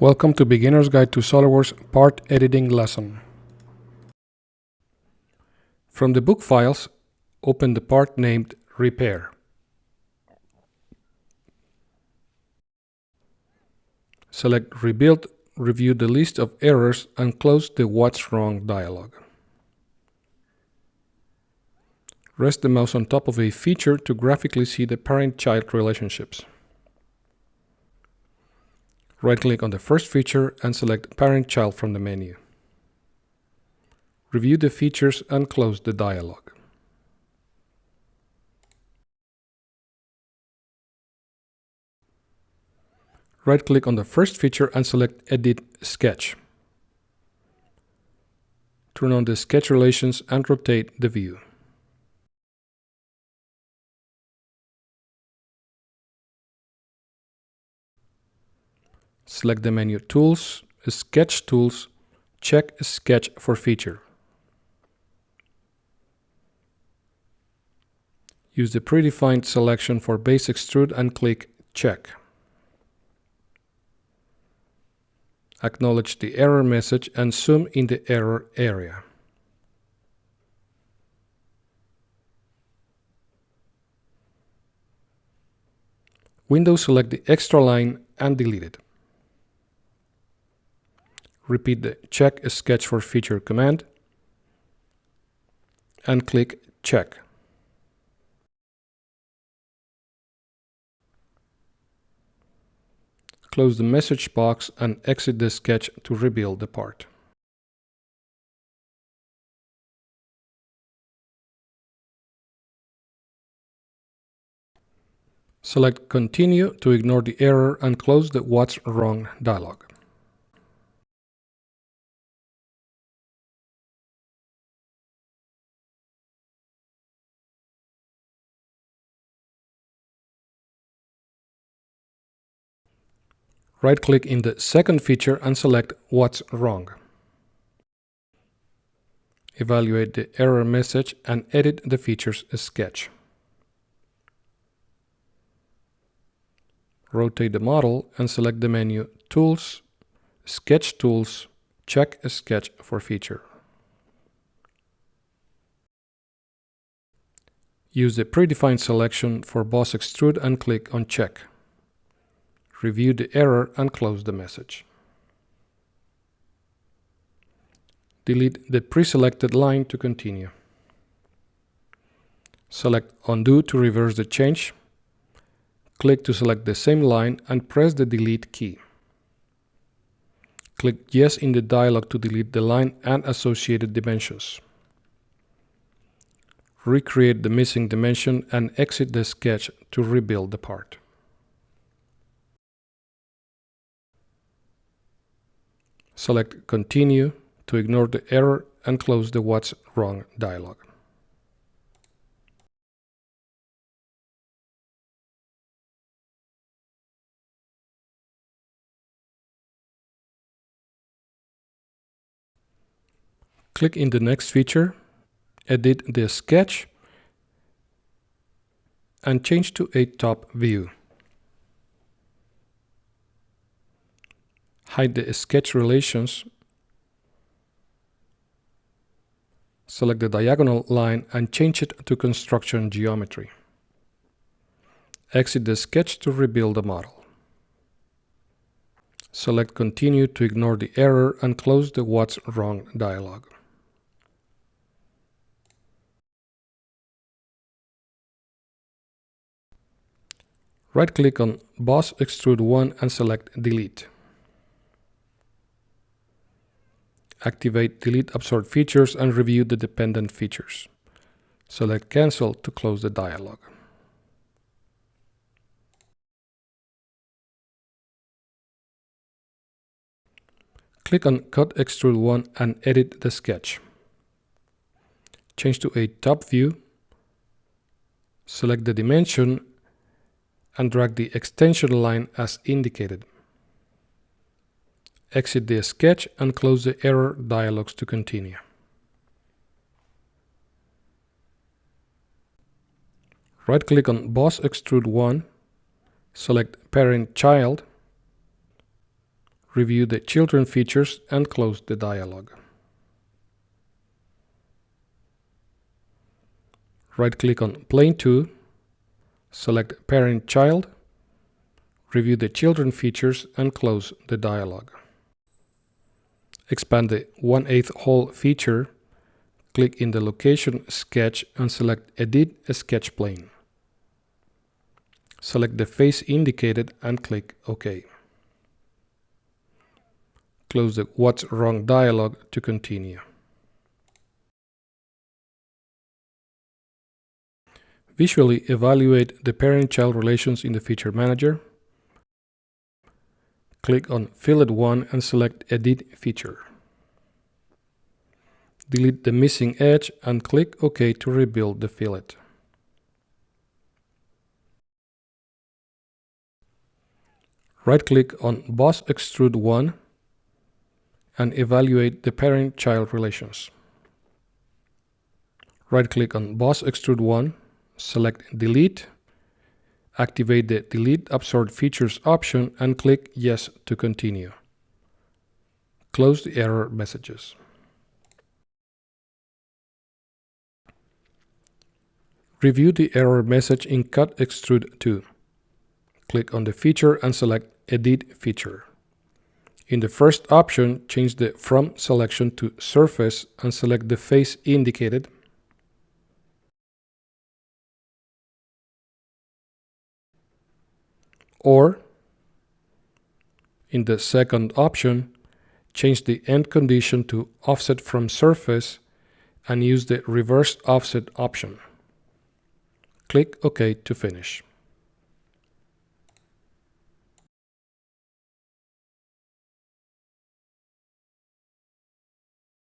Welcome to Beginner's Guide to SolidWorks Part Editing lesson. From the book files, open the part named Repair. Select Rebuild, review the list of errors, and close the What's Wrong dialog. Rest the mouse on top of a feature to graphically see the parent-child relationships. Right-click on the first feature and select Parent-Child from the menu. Review the features and close the dialog. Right-click on the first feature and select Edit Sketch. Turn on the sketch relations and rotate the view. Select the menu Tools, Sketch Tools, check Sketch for feature. Use the predefined selection for base extrude and click Check. Acknowledge the error message and zoom in the error area. Windows select the extra line and delete it. Repeat the Check Sketch for Feature command and click Check. Close the message box and exit the sketch to rebuild the part. Select Continue to ignore the error and close the What's Wrong dialog. Right-click in the second feature and select What's Wrong. Evaluate the error message and edit the feature's sketch. Rotate the model and select the menu Tools, Sketch Tools, check Sketch for feature. Use the predefined selection for boss extrude and click on Check. Review the error and close the message. Delete the pre-selected line to continue. Select Undo to reverse the change. Click to select the same line and press the Delete key. Click Yes in the dialog to delete the line and associated dimensions. Recreate the missing dimension and exit the sketch to rebuild the part. Select Continue to ignore the error and close the What's Wrong dialog. Click in the next feature, edit the sketch, and change to a top view. Hide the sketch relations. Select the diagonal line and change it to construction geometry. Exit the sketch to rebuild the model. Select Continue to ignore the error and close the What's Wrong dialog. Right-click on Boss Extrude 1 and select Delete. Activate Delete Absorbed Features and review the dependent features. Select Cancel to close the dialog. Click on Cut Extrude 1 and edit the sketch. Change to a top view. Select the dimension and drag the extension line as indicated. Exit the sketch and close the error dialogs to continue. Right-click on Boss Extrude 1, select Parent-Child, Review the children features and close the dialog. Right-click on Plane 2, select Parent-Child, review the children features and close the dialog. Expand the 1/8 hole feature, click in the location sketch and select Edit a Sketch Plane. Select the face indicated and click OK. Close the What's Wrong dialog to continue. Visually evaluate the parent-child relations in the Feature Manager. Click on Fillet 1 and select Edit Feature. Delete the missing edge and click OK to rebuild the fillet. Right-click on Boss Extrude 1 and evaluate the parent-child relations. Right-click on Boss Extrude 1, select Delete, activate the Delete Absorbed Features option and click Yes to continue. Close the error messages. Review the error message in Cut Extrude 2. Click on the feature and select Edit Feature. In the first option, change the From selection to Surface and select the face indicated. Or, in the second option, change the end condition to Offset from Surface and use the Reverse Offset option. Click OK to finish.